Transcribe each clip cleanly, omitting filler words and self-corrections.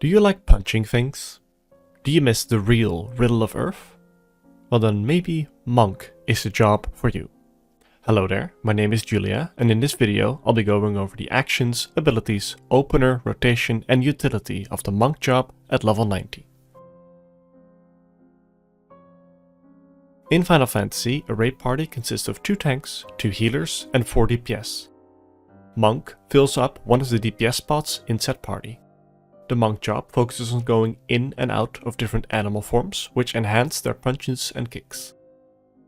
Do you like punching things? Do you miss the real riddle of Earth? Well then maybe Monk is the job for you. Hello there, my name is Julia, and in this video I'll be going over the actions, abilities, opener, rotation and utility of the Monk job at level 90. In Final Fantasy, a raid party consists of 2 tanks, 2 healers and 4 DPS. Monk fills up one of the DPS spots in said party. The Monk job focuses on going in and out of different animal forms, which enhance their punches and kicks.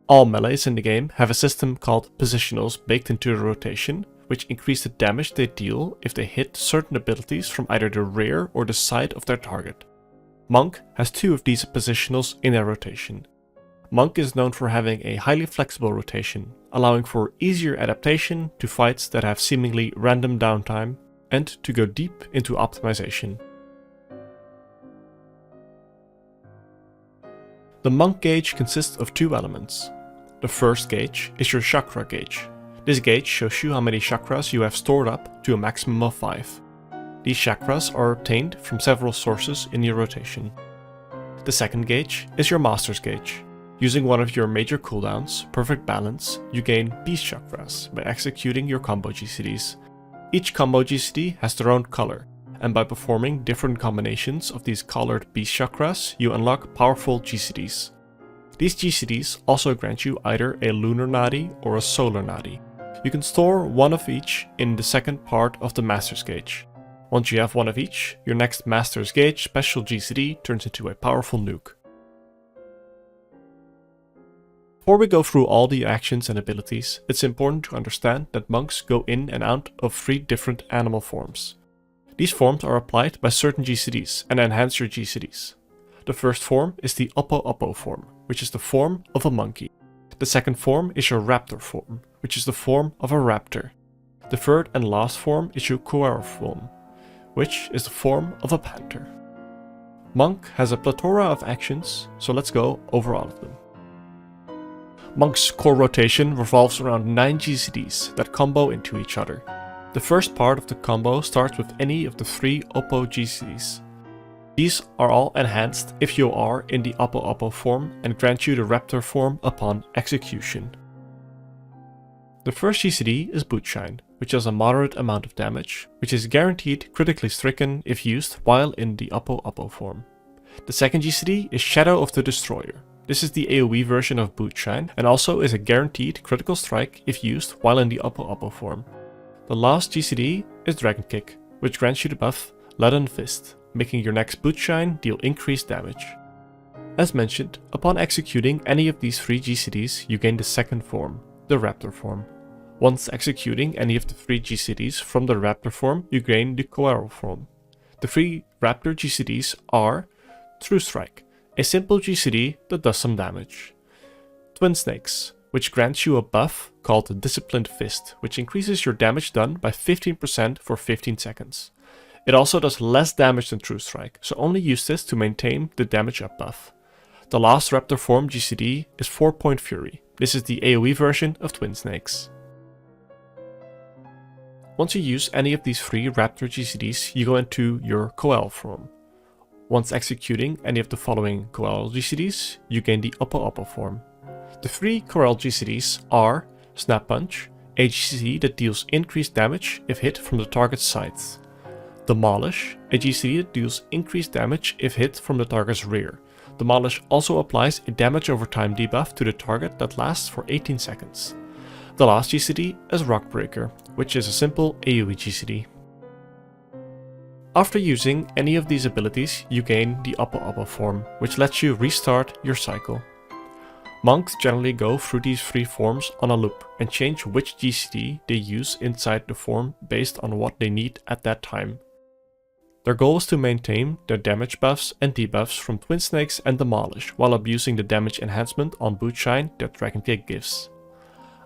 All melees in the game have a system called positionals baked into the rotation, which increase the damage they deal if they hit certain abilities from either the rear or the side of their target. Monk has 2 of these positionals in their rotation. Monk is known for having a highly flexible rotation, allowing for easier adaptation to fights that have seemingly random downtime, and to go deep into optimization. The Monk gauge consists of 2 elements. The first gauge is your chakra gauge. This gauge shows you how many chakras you have stored up to a maximum of 5. These chakras are obtained from several sources in your rotation. The second gauge is your master's gauge. Using one of your major cooldowns, Perfect Balance, you gain beast chakras by executing your combo GCDs. Each combo GCD has their own color, and by performing different combinations of these colored beast chakras, you unlock powerful GCDs. These GCDs also grant you either a lunar nadi or a solar nadi. You can store one of each in the second part of the master's gauge. Once you have one of each, your next master's gauge special GCD turns into a powerful nuke. Before we go through all the actions and abilities, it's important to understand that monks go in and out of 3 different animal forms. These forms are applied by certain GCDs and enhance your GCDs. The first form is the Oppo form, which is the form of a monkey. The second form is your Raptor form, which is the form of a raptor. The third and last form is your Coaro form, which is the form of a panther. Monk has a plethora of actions, so let's go over all of them. Monk's core rotation revolves around 9 GCDs that combo into each other. The first part of the combo starts with any of the 3 Oppo GCDs. These are all enhanced if you are in the Oppo form and grant you the Raptor form upon execution. The first GCD is Bootshine, which does a moderate amount of damage, which is guaranteed critically stricken if used while in the Oppo form. The second GCD is Shadow of the Destroyer. This is the AoE version of Bootshine and also is a guaranteed critical strike if used while in the Oppo form. The last GCD is Dragon Kick, which grants you the buff Leaden Fist, making your next Bootshine deal increased damage. As mentioned, upon executing any of these 3 GCDs, you gain the second form, the Raptor form. Once executing any of the 3 GCDs from the Raptor form, you gain the Coaro form. The 3 Raptor GCDs are True Strike, a simple GCD that does some damage. Twin Snakes, which grants you a buff called Disciplined Fist, which increases your damage done by 15% for 15 seconds. It also does less damage than True Strike, so only use this to maintain the damage up buff. The last Raptor form GCD is 4-Point Fury. This is the AoE version of Twin Snakes. Once you use any of these 3 Raptor GCDs, you go into your Coel form. Once executing any of the following Coel GCDs, you gain the Oppo form. The 3 Coel GCDs are Snap Punch, a GCD that deals increased damage if hit from the target's sides. Demolish, a GCD that deals increased damage if hit from the target's rear. Demolish also applies a damage over time debuff to the target that lasts for 18 seconds. The last GCD is Rock Breaker, which is a simple AoE GCD. After using any of these abilities, you gain the Oppo form, which lets you restart your cycle. Monks generally go through these 3 forms on a loop and change which GCD they use inside the form based on what they need at that time. Their goal is to maintain their damage buffs and debuffs from Twin Snakes and Demolish while abusing the damage enhancement on Bootshine that Dragon Kick gives.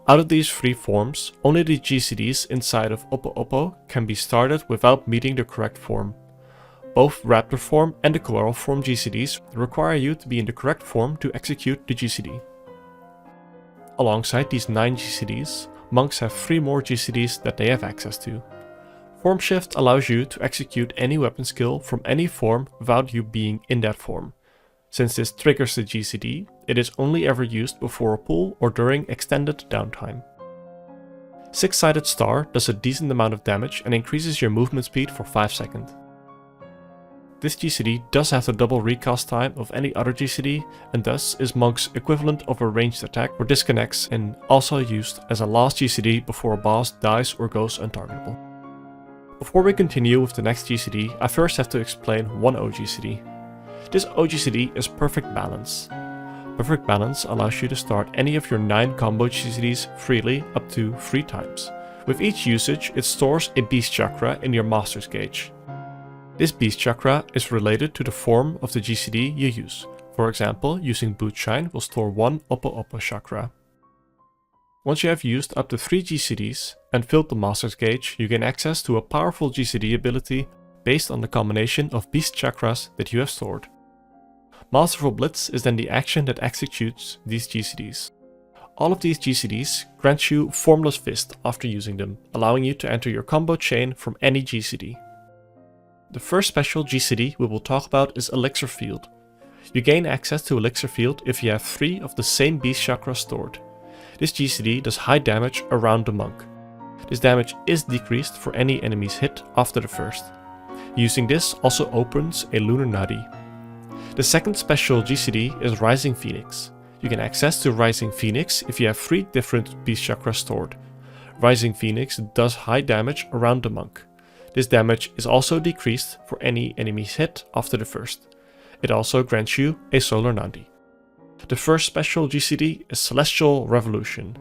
Out of these 3 forms, only the GCDs inside of Oppo can be started without meeting the correct form. Both Raptor form and the Coaro form GCDs require you to be in the correct form to execute the GCD. Alongside these 9 GCDs, monks have 3 more GCDs that they have access to. Form Shift allows you to execute any weapon skill from any form without you being in that form. Since this triggers the GCD, it is only ever used before a pull or during extended downtime. Six-sided star does a decent amount of damage and increases your movement speed for 5 seconds. This GCD does have the double recast time of any other GCD and thus is Monk's equivalent of a ranged attack or disconnects and also used as a last GCD before a boss dies or goes untargetable. Before we continue with the next GCD, I first have to explain one OGCD. This OGCD is Perfect Balance. Perfect Balance allows you to start any of your 9 combo GCDs freely up to 3 times. With each usage, it stores a Beast Chakra in your Master's Gauge. This Beast Chakra is related to the form of the GCD you use. For example, using Boot Shine will store 1 Oppo Oppo Chakra. Once you have used up to 3 GCDs and filled the Master's Gauge, you gain access to a powerful GCD ability based on the combination of Beast Chakras that you have stored. Masterful Blitz is then the action that executes these GCDs. All of these GCDs grant you Formless Fist after using them, allowing you to enter your combo chain from any GCD. The first special GCD we will talk about is Elixir Field. You gain access to Elixir Field if you have 3 of the same Beast Chakras stored. This GCD does high damage around the monk. This damage is decreased for any enemies hit after the first. Using this also opens a Lunar Nadi. The second special GCD is Rising Phoenix. You can access to Rising Phoenix if you have 3 different Beast Chakras stored. Rising Phoenix does high damage around the monk. This damage is also decreased for any enemies hit after the first. It also grants you a Solar Nadi. The first special GCD is Celestial Revolution.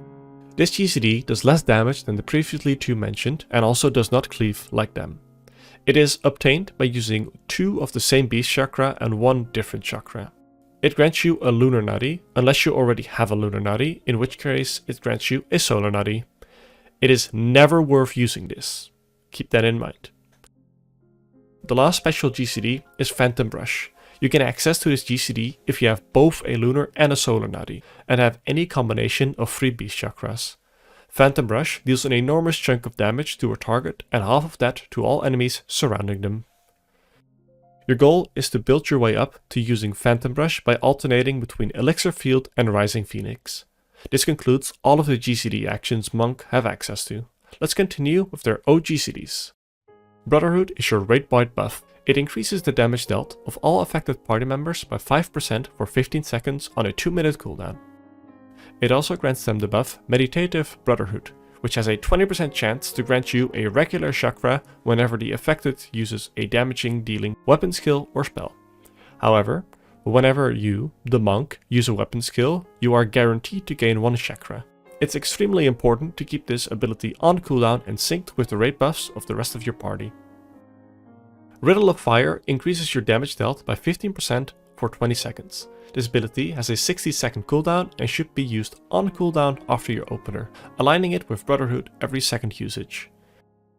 This GCD does less damage than the previously 2 mentioned and also does not cleave like them. It is obtained by using 2 of the same Beast Chakra and 1 different chakra. It grants you a Lunar Nadi, unless you already have a Lunar Nadi, in which case it grants you a Solar Nadi. It is never worth using this. Keep that in mind. The last special GCD is Phantom Brush. You can access to this GCD if you have both a Lunar and a Solar Nadi, and have any combination of 3 Beast Chakras. Phantom Brush deals an enormous chunk of damage to a target and half of that to all enemies surrounding them. Your goal is to build your way up to using Phantom Brush by alternating between Elixir Field and Rising Phoenix. This concludes all of the GCD actions Monk have access to. Let's continue with their OGCDs. Brotherhood is your Raid Bite buff. It increases the damage dealt of all affected party members by 5% for 15 seconds on a 2-minute cooldown. It also grants them the buff Meditative Brotherhood, which has a 20% chance to grant you a regular chakra whenever the affected uses a damaging dealing weapon skill or spell. However, whenever you, the monk, use a weapon skill, you are guaranteed to gain 1 chakra. It's extremely important to keep this ability on cooldown and synced with the raid buffs of the rest of your party. Riddle of Fire increases your damage dealt by 15% for 20 seconds. This ability has a 60-second cooldown and should be used on cooldown after your opener, aligning it with Brotherhood every second usage.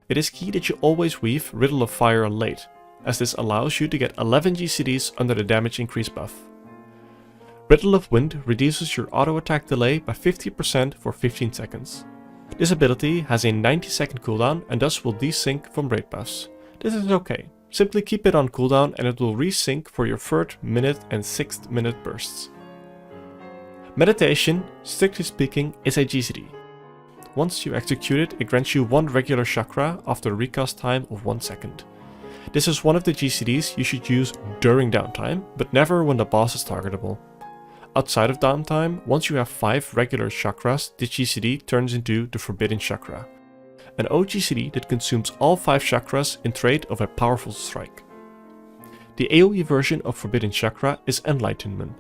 It is key that you always weave Riddle of Fire late, as this allows you to get 11 GCDs under the damage increase buff. Riddle of Wind reduces your auto attack delay by 50% for 15 seconds. This ability has a 90-second cooldown and thus will desync from raid buffs. This is okay. Simply keep it on cooldown and it will resync for your 3rd minute and 6th minute bursts. Meditation, strictly speaking, is a GCD. Once you execute it, it grants you 1 regular chakra after a recast time of 1 second. This is one of the GCDs you should use during downtime, but never when the boss is targetable. Outside of downtime, once you have 5 regular chakras, this GCD turns into the Forbidden Chakra. An OGCD that consumes all 5 chakras in trade of a powerful strike. The AoE version of Forbidden Chakra is Enlightenment,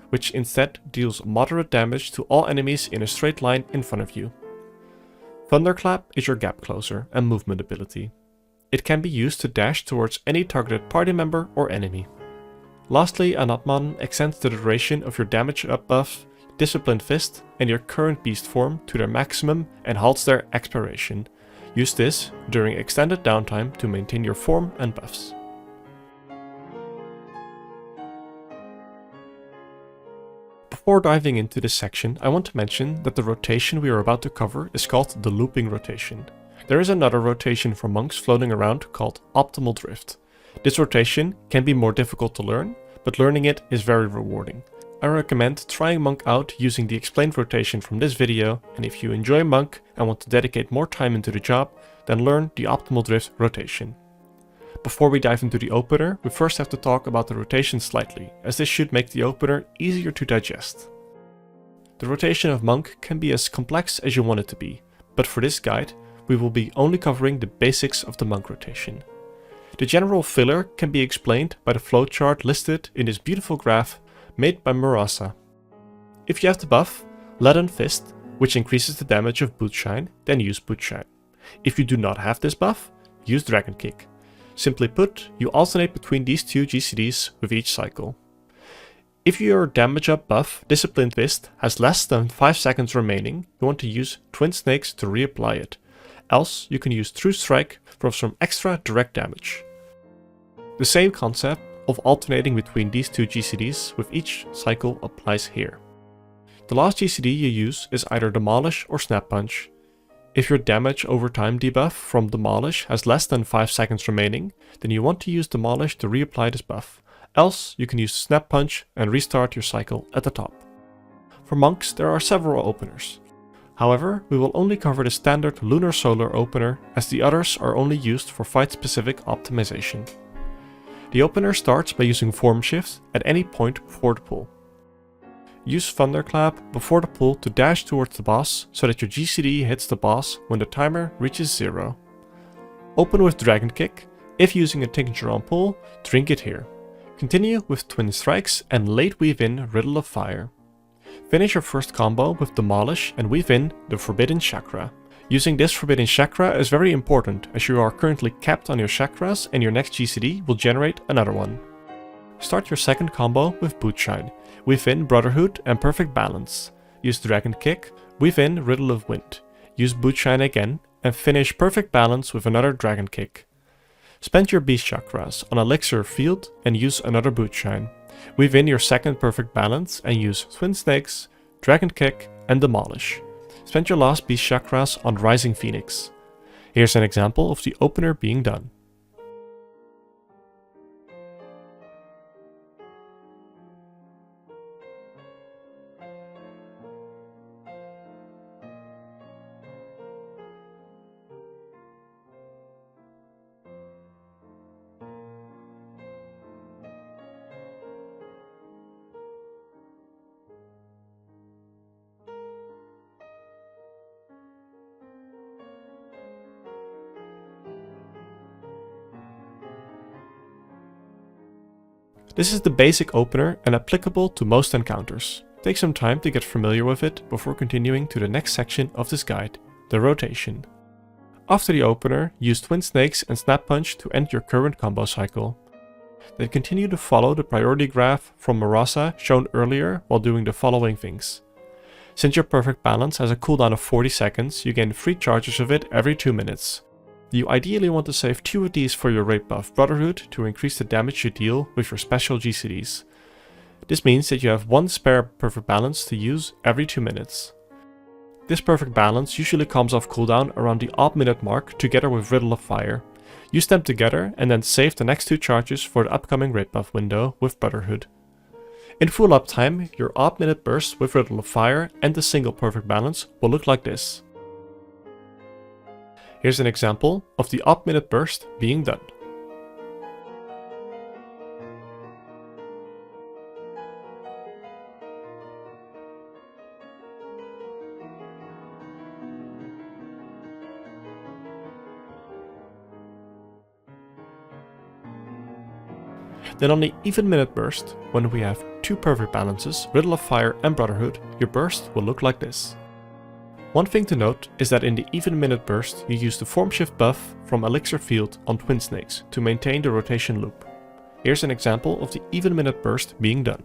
which instead deals moderate damage to all enemies in a straight line in front of you. Thunderclap is your gap closer and movement ability. It can be used to dash towards any targeted party member or enemy. Lastly, Anatman extends the duration of your damage up buff, Disciplined Fist, and your current beast form to their maximum and halts their expiration. Use this during extended downtime to maintain your form and buffs. Before diving into this section, I want to mention that the rotation we are about to cover is called the looping rotation. There is another rotation for monks floating around called optimal drift. This rotation can be more difficult to learn, but learning it is very rewarding. I recommend trying Monk out using the explained rotation from this video, and if you enjoy Monk and want to dedicate more time into the job, then learn the optimal drift rotation. Before we dive into the opener, we first have to talk about the rotation slightly, as this should make the opener easier to digest. The rotation of Monk can be as complex as you want it to be, but for this guide, we will be only covering the basics of the Monk rotation. The general filler can be explained by the flowchart listed in this beautiful graph made by Murasa. If you have the buff Leaden Fist, which increases the damage of Bootshine, then use Bootshine. If you do not have this buff, use Dragon Kick. Simply put, you alternate between these two GCDs with each cycle. If your damage up buff, Disciplined Fist, has less than 5 seconds remaining, you want to use Twin Snakes to reapply it. Else, you can use True Strike for some extra direct damage. The same concept of alternating between these two GCDs with each cycle applies here. The last GCD you use is either Demolish or Snap Punch. If your damage over time debuff from Demolish has less than 5 seconds remaining, then you want to use Demolish to reapply this buff. Else, you can use Snap Punch and restart your cycle at the top. For monks, there are several openers. However, we will only cover the standard Lunar Solar opener, as the others are only used for fight-specific optimization. The opener starts by using Form Shift at any point before the pull. Use Thunderclap before the pull to dash towards the boss so that your GCD hits the boss when the timer reaches 0. Open with Dragon Kick. If using a Tincture on pull, drink it here. Continue with Twin Strikes and late weave in Riddle of Fire. Finish your first combo with Demolish and weave in the Forbidden Chakra. Using this Forbidden Chakra is very important as you are currently capped on your chakras and your next GCD will generate another one. Start your second combo with Bootshine. Weave in Brotherhood and Perfect Balance. Use Dragon Kick, weave in Riddle of Wind. Use Bootshine again and finish Perfect Balance with another Dragon Kick. Spend your Beast Chakras on Elixir Field and use another Bootshine. Weave in your second Perfect Balance and use Twin Snakes, Dragon Kick and Demolish. Spend your last Beast Chakras on Rising Phoenix. Here's an example of the opener being done. This is the basic opener and applicable to most encounters. Take some time to get familiar with it before continuing to the next section of this guide, the rotation. After the opener, use Twin Snakes and Snap Punch to end your current combo cycle. Then continue to follow the priority graph from Murasa shown earlier while doing the following things. Since your Perfect Balance has a cooldown of 40 seconds, you gain 3 charges of it every 2 minutes. You ideally want to save 2 of these for your rate buff Brotherhood to increase the damage you deal with your special GCDs. This means that you have 1 spare Perfect Balance to use every 2 minutes. This Perfect Balance usually comes off cooldown around the odd minute mark together with Riddle of Fire. Use them together and then save the next 2 charges for the upcoming rate buff window with Brotherhood. In full uptime, your odd minute burst with Riddle of Fire and the single Perfect Balance will look like this. Here's an example of the odd minute burst being done. Then on the even minute burst, when we have 2 perfect balances, Riddle of Fire and Brotherhood, your burst will look like this. One thing to note is that in the even minute burst, you use the Form Shift buff from Elixir Field on Twin Snakes to maintain the rotation loop. Here's an example of the even minute burst being done.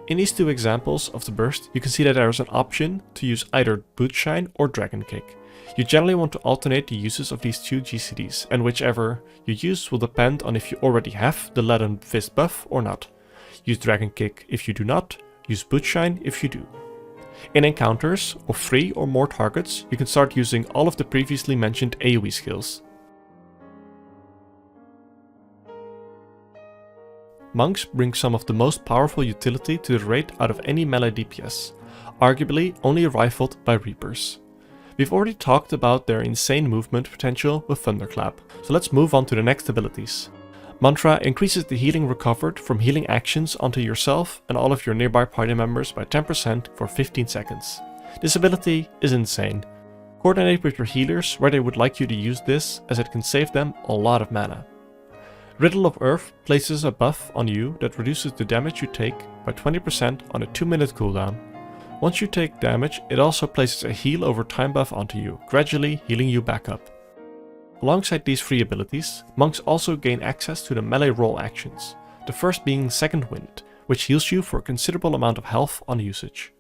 In these two examples of the burst, you can see that there is an option to use either Boot Shine or Dragon Kick. You generally want to alternate the uses of these two GCDs, and whichever you use will depend on if you already have the Lead and Fist buff or not. Use Dragon Kick if you do not, use Boot Shine if you do. In encounters of 3 or more targets, you can start using all of the previously mentioned AoE skills. Monks bring some of the most powerful utility to the raid out of any melee DPS, arguably only rivaled by Reapers. We've already talked about their insane movement potential with Thunderclap, so let's move on to the next abilities. Mantra increases the healing recovered from healing actions onto yourself and all of your nearby party members by 10% for 15 seconds. This ability is insane. Coordinate with your healers where they would like you to use this, as it can save them a lot of mana. Riddle of Earth places a buff on you that reduces the damage you take by 20% on a 2-minute cooldown. Once you take damage, it also places a heal over time buff onto you, gradually healing you back up. Alongside these 3 abilities, monks also gain access to the melee roll actions, the first being Second Wind, which heals you for a considerable amount of health on usage.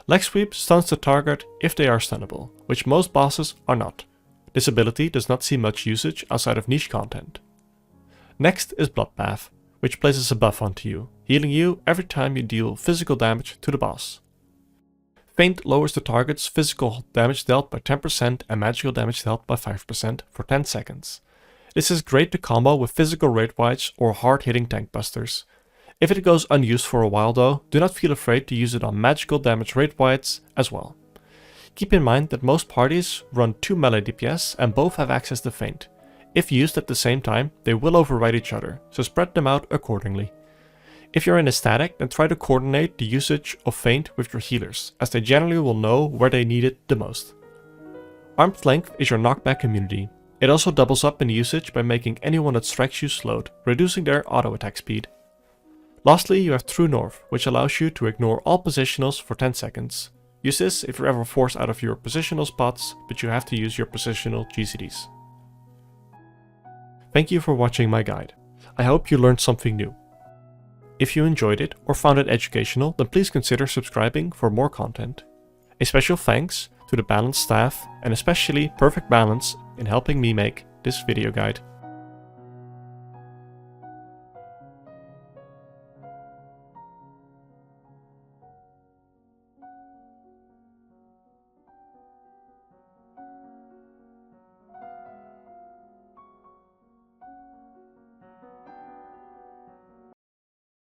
Leg Sweep stuns the target if they are stunnable, which most bosses are not. This ability does not see much usage outside of niche content. Next is Bloodbath, which places a buff onto you, healing you every time you deal physical damage to the boss. Feint lowers the target's physical damage dealt by 10% and magical damage dealt by 5% for 10 seconds. This is great to combo with physical raid wights or hard-hitting tank busters. If it goes unused for a while though, do not feel afraid to use it on magical damage raid wights as well. Keep in mind that most parties run 2 melee DPS and both have access to Feint. If used at the same time, they will override each other, so spread them out accordingly. If you're in a static, then try to coordinate the usage of Feint with your healers, as they generally will know where they need it the most. Arm's Length is your knockback immunity. It also doubles up in usage by making anyone that strikes you slowed, reducing their auto attack speed. Lastly, you have True North, which allows you to ignore all positionals for 10 seconds. Use this if you're ever forced out of your positional spots, but you have to use your positional GCDs. Thank you for watching my guide. I hope you learned something new. If you enjoyed it or found it educational, then please consider subscribing for more content. A special thanks to the Balance staff and especially Perfect Balance in helping me make this video guide.